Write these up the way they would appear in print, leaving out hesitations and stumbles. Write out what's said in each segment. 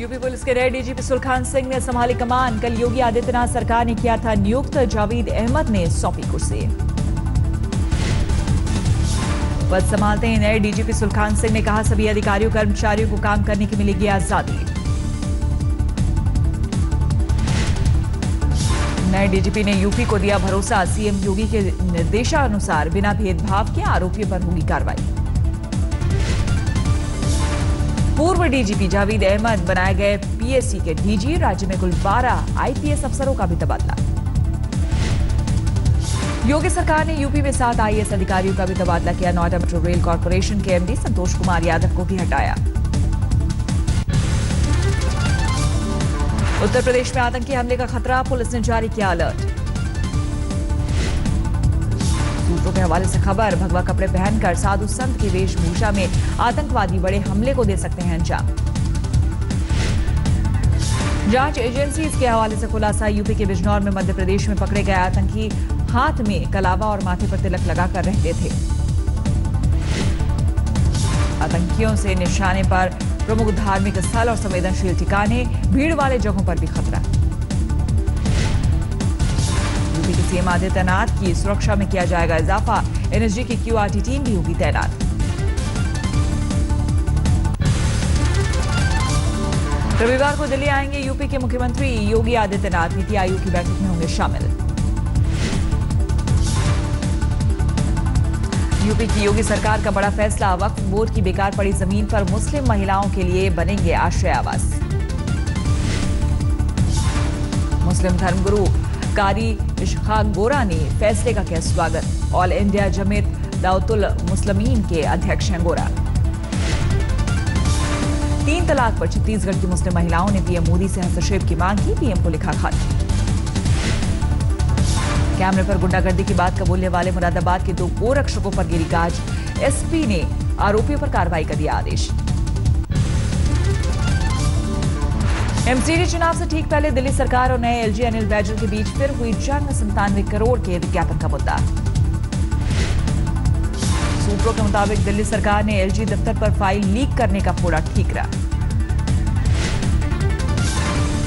UP police के नए DGP Sulkhan Singh ने संभाली कमान। कल योगी आदित्यनाथ सरकार ने किया था नियुक्त, जावेद अहमद ने सौंपी कुर्सी। पद संभालते ही नए डीजीपी सुलखान सिंह ने कहा, सभी अधिकारियों कर्मचारियों को काम करने की मिलेगी आजादी। नए डीजीपी ने यूपी को दिया भरोसा, सीएम योगी के निर्देशानुसार बिना भेदभाव के आरोपियों पर होगी कार्रवाई। पूर्व डीजीपी जावेद अहमद बनाए गए पीएससी के डीजी। राज्य में कुल 12 आईपीएस अफसरों का भी तबादला। योगी सरकार ने यूपी में 7 आईएएस अधिकारियों का भी तबादला किया। नोएडा मेट्रो रेल कॉर्पोरेशन के एमडी संतोष कुमार यादव को भी हटाया। उत्तर प्रदेश में आतंकी हमले का खतरा, पुलिस ने जारी किया अलर्ट। सूत्रों के हवाले से खबर, भगवा कपड़े पहनकर साधु संत की वेशभूषा में आतंकवादी बड़े हमले को दे सकते हैं अंजाम। जांच एजेंसी के हवाले से खुलासा, यूपी के बिजनौर में मध्य प्रदेश में पकड़े गए आतंकी हाथ में कलावा और माथे पर तिलक लगाकर रहते थे। आतंकियों से निशाने पर प्रमुख धार्मिक स्थल और संवेदनशील ठिकाने, भीड़ वाले जगहों पर भी खतरा। यूपी के सीएम आदित्यनाथ की सुरक्षा में किया जाएगा इजाफा, एनएसजी की क्यूआरटी टीम भी होगी तैनात। रविवार को दिल्ली आएंगे यूपी के मुख्यमंत्री योगी आदित्यनाथ, नीति आयोग की बैठक में होंगे शामिल। यूपी की योगी सरकार का बड़ा फैसला, वक्फ बोर्ड की बेकार पड़ी जमीन पर मुस्लिम महिलाओं के लिए बनेंगे आश्रय आवास। मुस्लिम धर्मगुरु कारी इश्काक गोरा ने फैसले का किया स्वागत। ऑल इंडिया जमीयत दावतुल मुस्लिमीन के अध्यक्ष हैं गोरा। 3 तलाक पर छत्तीसगढ़ की मुस्लिम महिलाओं ने पीएम मोदी से हस्तक्षेप की मांग की, पीएम को लिखा खत। कैमरे पर गुंडागर्दी की बात कबूलने वाले मुरादाबाद के 2 गोरक्षकों पर गिरी गाज, एसपी ने आरोपियों पर कार्रवाई का दिया आदेश। एमसीडी चुनाव से ठीक पहले दिल्ली सरकार और नए एलजी अनिल बैजल के बीच फिर हुई जंग, 97 करोड़ के विज्ञापन का मुद्दा। सूत्रों के मुताबिक दिल्ली सरकार ने एलजी दफ्तर पर फाइल लीक करने का फोड़ा ठीकरा।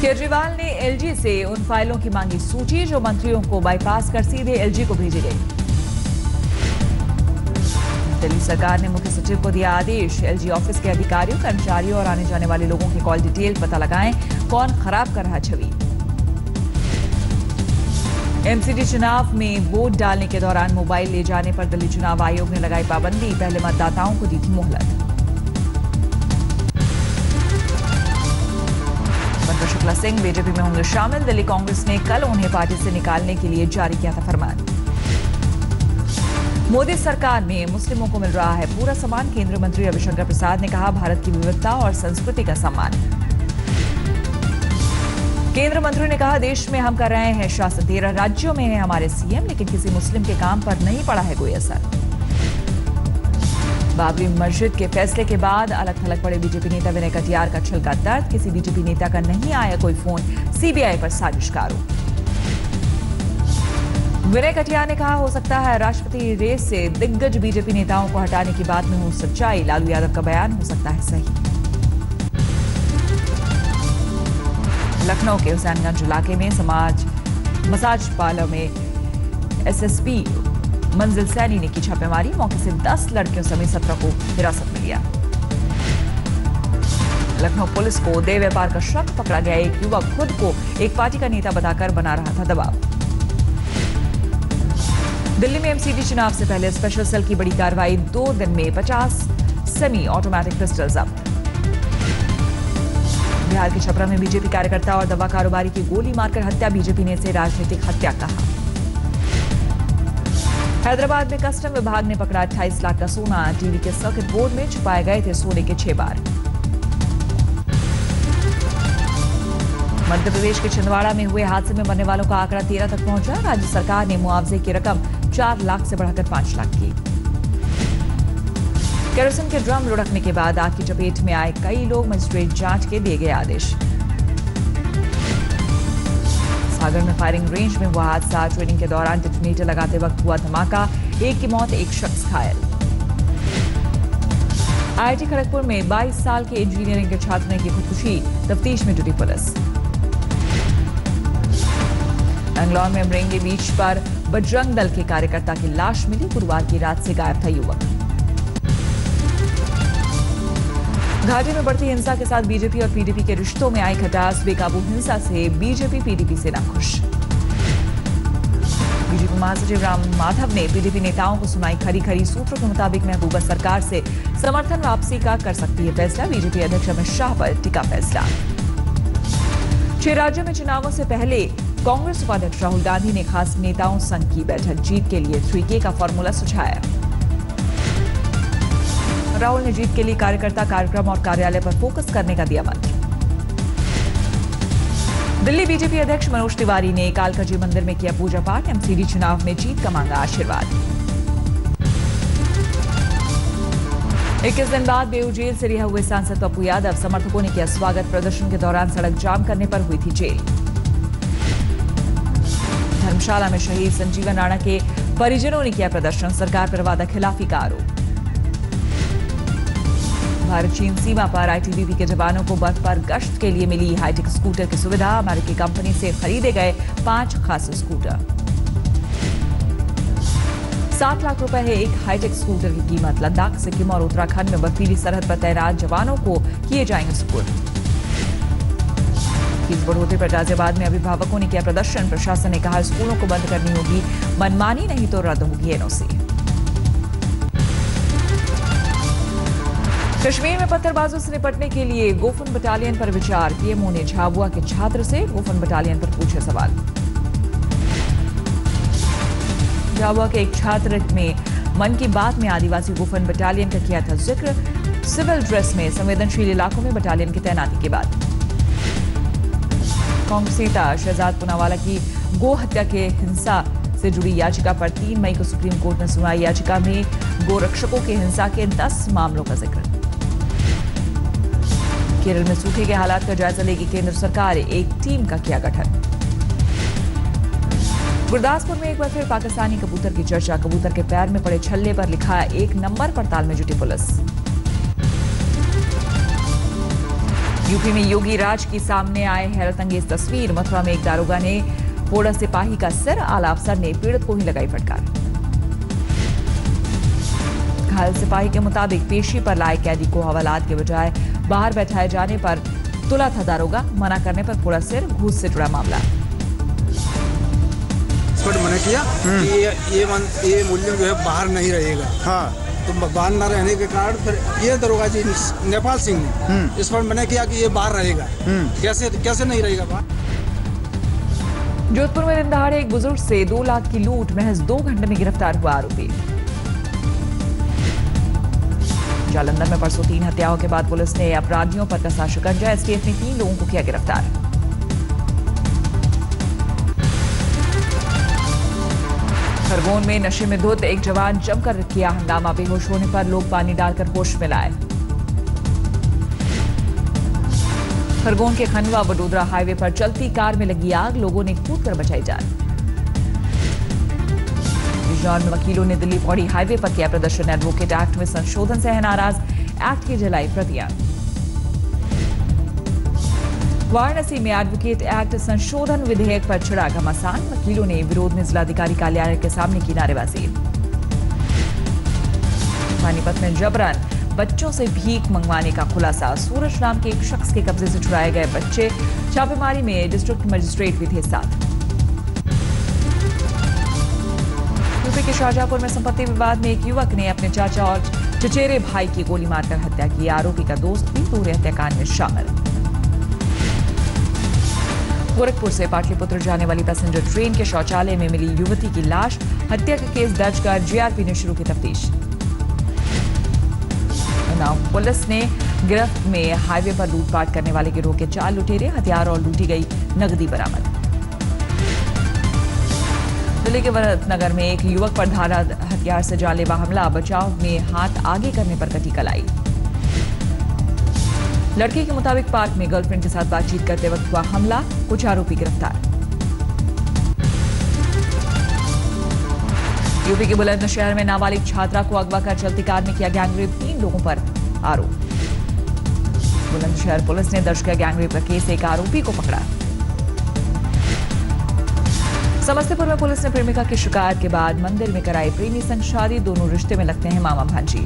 केजरीवाल ने एलजी से उन फाइलों की मांगी सूची जो मंत्रियों को बाईपास कर सीधे एलजी को भेजी गई। दिल्ली सरकार ने मुख्य सचिव को दिया आदेश, एलजी ऑफिस के अधिकारियों, कर्मचारियों और आने जाने वाले लोगों की कॉल डिटेल पता लगाएं, कौन खराब कर रहा छवि। एमसीडी चुनाव में वोट डालने के दौरान मोबाइल ले जाने पर दिल्ली चुनाव आयोग ने लगाई पाबंदी, पहले मतदाताओं को दी थी मोहलत। मनोज शुक्ला सिंह बीजेपी में होंगे शामिल, दिल्ली कांग्रेस ने कल उन्हें पार्टी से निकालने के लिए जारी किया था फरमान। मोदी सरकार में मुस्लिमों को मिल रहा है पूरा सम्मान, केंद्रीय मंत्री रविशंकर प्रसाद ने कहा, भारत की विविधता और संस्कृति का सम्मान। केंद्रीय मंत्री ने कहा, देश में हम कर रहे हैं शासन, 13 राज्यों में है हमारे सीएम, लेकिन किसी मुस्लिम के काम पर नहीं पड़ा है कोई असर। बाबरी मस्जिद के फैसले के बाद अलग थलग पड़े बीजेपी नेता विनय कटियार का छिलका दर्द, किसी बीजेपी नेता का नहीं आया कोई फोन, सीबीआई पर साजिश का आरोप। विनय कटियार ने कहा, हो सकता है राष्ट्रपति रेस से दिग्गज बीजेपी नेताओं को हटाने की बात में हो सच्चाई, लालू यादव का बयान हो सकता है सही। लखनऊ के हुसैनगंज इलाके में मसाज पार्लर में एसएसपी मंजिल सैनी ने की छापेमारी, मौके से 10 लड़कियों समेत 17 को हिरासत में लिया। लखनऊ पुलिस को देह व्यापार का शक, पकड़ा गया एक युवक खुद को एक पार्टी का नेता बताकर बना रहा था दबाव। दिल्ली में एमसीडी चुनाव से पहले स्पेशल सेल की बड़ी कार्रवाई, 2 दिन में 50 सेमी ऑटोमेटिक पिस्टल जब्त। बिहार के छपरा में बीजेपी कार्यकर्ता और दवा कारोबारी की गोली मारकर हत्या, बीजेपी ने इसे राजनीतिक हत्या कहा। हैदराबाद में कस्टम विभाग ने पकड़ा 28 लाख का सोना, टीवी के सर्किट बोर्ड में छुपाए गए थे सोने के 6 बार। मध्य प्रदेश के छिंदवाड़ा में हुए हादसे में मरने वालों का आंकड़ा 13 तक पहुंचा, राज्य सरकार ने मुआवजे की रकम 4 लाख से बढ़ाकर 5 लाख की। केरोसिन के ड्रम लुढ़कने के बाद आग की चपेट में आए कई लोग, मजिस्ट्रेट जांच के दिए गए आदेश। सागर में फायरिंग रेंज में हुआ हादसा, ट्रेनिंग के दौरान डेटोनेटर लगाते वक्त हुआ धमाका, 1 की मौत, 1 शख्स घायल। आईआईटी खड़गपुर में 22 साल के इंजीनियरिंग के छात्र ने की खुदकुशी, तफ्तीश में जुटी पुलिस। बैंगलोर में मृंगी बीच पर बजरंग दल के कार्यकर्ता की लाश मिली, गुरुवार की रात से गायब था युवक। घाटी में बढ़ती हिंसा के साथ बीजेपी और पीडीपी के रिश्तों में आई खटास, बेकाबू हिंसा से बीजेपी पीडीपी से नाखुश। बीजेपी महासचिव राम माधव ने पीडीपी नेताओं को सुनाई खरी खरी, सूत्रों के मुताबिक महबूबा सरकार से समर्थन वापसी का कर सकती है फैसला, बीजेपी अध्यक्ष अमित शाह पर टिका फैसला। 6 राज्यों में चुनावों से पहले कांग्रेस उपाध्यक्ष राहुल गांधी ने खास नेताओं संघ की बैठक, जीत के लिए 3K का फॉर्मूला सुझाया। राहुल ने जीत के लिए कार्यकर्ता, कार्यक्रम और कार्यालय पर फोकस करने का दिया मंत्र। दिल्ली बीजेपी अध्यक्ष मनोज तिवारी ने कालकाजी मंदिर में किया पूजा पाठ, एमसीडी चुनाव में जीत का मांगा आशीर्वाद। 21 दिन बाद बेऊ जेल से रिहा हुए सांसद पप्पू यादव, समर्थकों ने किया स्वागत, प्रदर्शन के दौरान सड़क जाम करने पर हुई थी जेल। धर्मशाला में शहीद संजीवन राणा के परिजनों ने किया प्रदर्शन, सरकार पर वादा खिलाफी का आरोप। भारत चीन सीमा पर आईटीबीपी के जवानों को बर्फ पर गश्त के लिए मिली हाईटेक स्कूटर की सुविधा, अमेरिकी कंपनी से खरीदे गए 5 खास स्कूटर। 7 लाख रुपए है एक हाईटेक स्कूटर की कीमत। लद्दाख, सिक्किम और उत्तराखंड में बर्फीली सरहद पर तैनात जवानों को किए जाएंगे सुपुर्द। फीस बढ़ोतरी पर गाजियाबाद में अभिभावकों ने किया प्रदर्शन, प्रशासन ने कहा स्कूलों को बंद करनी होगी, मनमानी नहीं तो रद्द होगी एनओसी। कश्मीर में पत्थरबाजों से निपटने के लिए गोफन बटालियन पर विचार, पीएमओ ने झाबुआ के छात्र से गोफन बटालियन पर पूछे सवाल। झाबुआ के एक छात्र ने मन की बात में आदिवासी गोफन बटालियन का किया था जिक्र, सिविल ड्रेस में संवेदनशील इलाकों में बटालियन की तैनाती के बाद। कांग्रेस नेता शहजाद पूनावाला की गो हत्या के हिंसा से जुड़ी याचिका पर 3 मई को सुप्रीम कोर्ट ने सुनाई, याचिका में गोरक्षकों की हिंसा के 10 मामलों का जिक्र। केरल में सूखे के हालात का जायजा लेगी केंद्र सरकार, एक टीम का किया गठन। गुरदासपुर में एक बार फिर पाकिस्तानी कबूतर की चर्चा, कबूतर के पैर में पड़े छल्ले पर लिखा 1 नंबर, पड़ताल में जुटी पुलिस। यूपी में योगी राज की सामने आए हैरत अंगेज तस्वीर, मथुरा में एक दारोगा ने फोड़ा सिपाही का सिर, आला अफसर ने पीड़ित को ही लगाई फटकार। घायल सिपाही के मुताबिक पेशी पर लाए कैदी को हवालात के बजाय बाहर बैठाए जाने पर तुला था दारोगा, मना करने पर फोड़ा सिर, घूस से जुड़ा मामला। मना किया कि ये मूल्य जो है बाहर नहीं रहेगा। हाँ, तो बाहर न रहने के कारण फिर ये दरोगा जी नेपाल सिंह ने इस पर मना किया कि ये बाहर रहेगा। कैसे नहीं रहेगा बाहर। जोधपुर में दिन दहाड़े एक बुजुर्ग से 2 लाख की लूट, महज 2 घंटे में गिरफ्तार हुआ आरोपी। जालंधर में परसों 3 हत्याओं के बाद पुलिस ने अपराधियों पर कसा शिकंजा, एसटीएफ ने 3 लोगों को किया गिरफ्तार। खरगोन में नशे में धुत एक जवान जमकर किया हंगामा, बेहोश होने पर लोग पानी डालकर होश में लाए। खरगोन के खंडवा वडोदरा हाईवे पर चलती कार में लगी आग, लोगों ने कूदकर बचाई जान। बिजनौर में वकीलों ने दिल्ली पौड़ी हाईवे पर किया प्रदर्शन, एडवोकेट एक्ट में संशोधन से है नाराज, एक्ट की जलाई प्रतियां। वाराणसी में एडवोकेट एक्ट संशोधन विधेयक पर छिड़ा घमासान, वकीलों ने विरोध में जिलाधिकारी कार्यालय के सामने की नारेबाजी। पानीपत में जबरन बच्चों से भीख मंगवाने का खुलासा, सूरज नाम के एक शख्स के कब्जे से छुड़ाए गए बच्चे, छापेमारी में डिस्ट्रिक्ट मजिस्ट्रेट भी थे साथ। यूपी के शाहजहांपुर में संपत्ति विवाद में एक युवक ने अपने चाचा और चचेरे भाई की गोली मारकर हत्या की, आरोपी का दोस्त भी पूरे हत्याकांड में शामिल। गोरखपुर से पाटलिपुत्र जाने वाली पैसेंजर ट्रेन के शौचालय में मिली युवती की लाश, हत्या का केस दर्ज कर जीआरपी ने शुरू की तफ्तीश। उन्नाव पुलिस ने गिरफ्त में हाईवे पर लूटपाट करने वाले गिरोह के 4 लुटेरे, हथियार और लूटी गई नकदी बरामद। दिल्ली के वरदनगर में एक युवक पर धार हथियार से जानलेवा हमला, बचाव में हाथ आगे करने पर कटी कलाई। लड़के के मुताबिक पार्क में गर्लफ्रेंड के साथ बातचीत करते वक्त हुआ हमला, कुछ आरोपी गिरफ्तार। यूपी के बुलंदशहर में नाबालिग छात्रा को अगवा कर चलती कार में किया गैंगरेप, 3 लोगों पर आरोप। बुलंदशहर पुलिस ने दर्ज किया गैंगरेप का केस, एक आरोपी को पकड़ा। समस्तीपुर में पुलिस ने प्रेमिका की शिकायत के बाद मंदिर में कराई प्रेमी संग शादी, दोनों रिश्ते में लगते हैं मामा भांजी।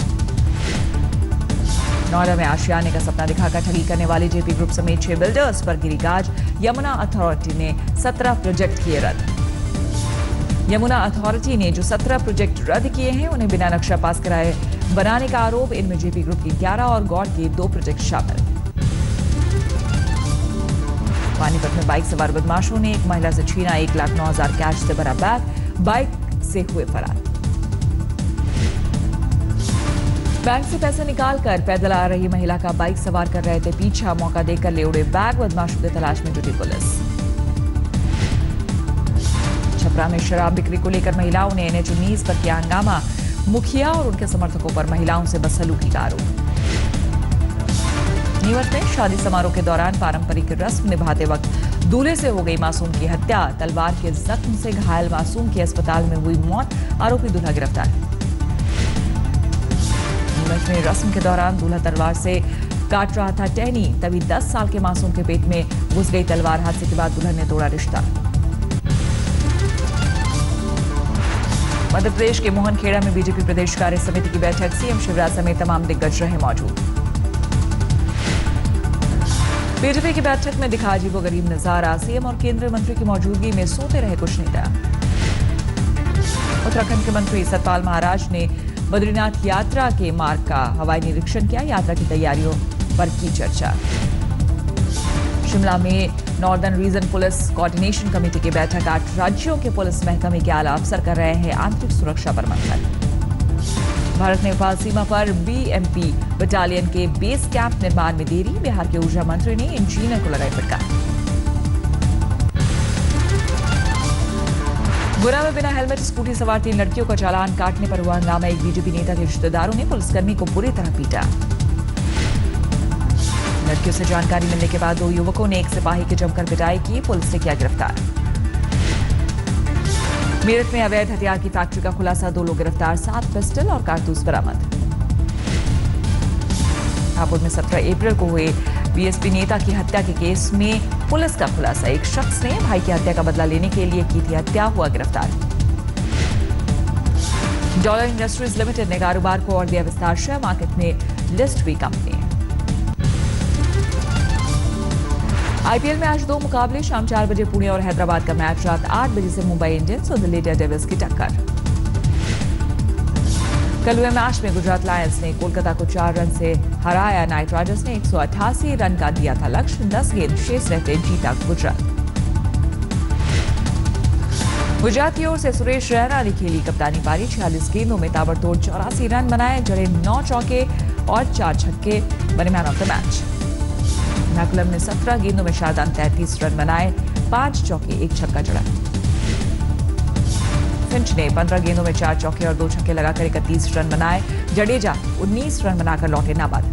नोएडा में आशियाने का सपना दिखाकर ठगी करने वाले जेपी ग्रुप समेत 6 बिल्डर्स पर गिरी गाज, यमुना अथॉरिटी ने 17 प्रोजेक्ट किए रद्द। यमुना अथॉरिटी ने जो 17 प्रोजेक्ट रद्द किए हैं उन्हें बिना नक्शा पास कराए बनाने का आरोप। इनमें जेपी ग्रुप की 11 और गॉड के 2 प्रोजेक्ट शामिल। पानीपत में बाइक सवार बदमाशों ने एक महिला से छीना 1,09,000 कैश से भरा बैग, बाइक से हुए फरार। बैंक से पैसे निकालकर पैदल आ रही महिला का बाइक सवार कर रहे थे पीछा, मौका देकर ले उड़े बैग, बदमाशों की तलाश में जुटी पुलिस। छपरा में शराब बिक्री को लेकर महिलाओं ने NH-19 पर किया हंगामा, मुखिया और उनके समर्थकों पर महिलाओं से बदसलूकी का आरोप। नीमच में शादी समारोह के दौरान पारंपरिक रस्म निभाते वक्त दूल्हे से हो गई मासूम की हत्या, तलवार के जख्म से घायल मासूम की अस्पताल में हुई मौत, आरोपी दूल्हा गिरफ्तार। नीमच में रस्म के दौरान दूल्हा तलवार से काट रहा था टहनी, तभी 10 साल के मासूम के पेट में घुस गई तलवार। हादसे के बाद दुल्हन ने तोड़ा रिश्ता। मध्य प्रदेश के मोहनखेड़ा में बीजेपी प्रदेश कार्य समिति की बैठक, सीएम शिवराज समेत तमाम दिग्गज रहे मौजूद। बीजेपी की बैठक में दिखा अजीबोगरीब नजारा, सीएम और केंद्रीय मंत्री की मौजूदगी में सोते रहे कुछ नेता। उत्तराखंड के मंत्री सतपाल महाराज ने बद्रीनाथ यात्रा के मार्ग का हवाई निरीक्षण किया, यात्रा की तैयारियों पर की चर्चा। शिमला में northern region police coordination committee की बैठक, 8 राज्यों के पुलिस महकमे के आला अफसर कर रहे हैं आंतरिक सुरक्षा पर मंथन। भारत नेपाल सीमा पर BMP बटालियन के बेस कैंप निर्माण में देरी, बिहार के ऊर्जा मंत्री ने इंजीनियर को लगाई फटकार। गुना में बिना हेलमेट स्कूटी सवार 3 लड़कियों का चालान काटने पर हुआ हंगामा, एक बीजेपी नेता के रिश्तेदारों ने पुलिसकर्मी को बुरी तरह पीटा। लड़कियों से जानकारी मिलने के बाद 2 युवकों ने एक सिपाही की जमकर पिटाई की, पुलिस ने किया गिरफ्तार। मेरठ में अवैध हथियार की फैक्ट्री का खुलासा, 2 लोग गिरफ्तार, 7 पिस्टल और कारतूस बरामद। हापुड़ में 17 अप्रैल को हुए बीएसपी नेता की हत्या के केस में पुलिस का खुलासा, एक शख्स ने भाई की हत्या का बदला लेने के लिए की थी हत्या, हुआ गिरफ्तार। डॉलर इंडस्ट्रीज लिमिटेड ने कारोबार को और दिया विस्तार, शेयर मार्केट में लिस्ट हुई कंपनी। आईपीएल में आज 2 मुकाबले, शाम 4 बजे पुणे और हैदराबाद का मैच, रात 8 बजे से मुंबई इंडियंस और दिल्ली डेयरडेविल्स की टक्कर। कल हुए मैच में गुजरात लायंस ने कोलकाता को 4 रन से हराया, नाइट राइडर्स ने 188 रन का दिया था लक्ष्य, 10 गेंद शेष रहते जीता गुजरात। गुजरात की ओर से सुरेश रैना ने खेली कप्तानी पारी, 46 गेंदों में ताबड़तोड़ 84 रन बनाए, जड़े 9 चौके और 4 छक्के, बने man of the match. McCullum ने 17 गेंदों में शानदार 33 रन बनाए, 5 चौके 1 छक्का जड़ा। फिंच ने 15 गेंदों में 4 चौके और 2 छक्के लगाकर 31 रन बनाए, जडेजा 19 रन बनाकर लौटे नाबाद।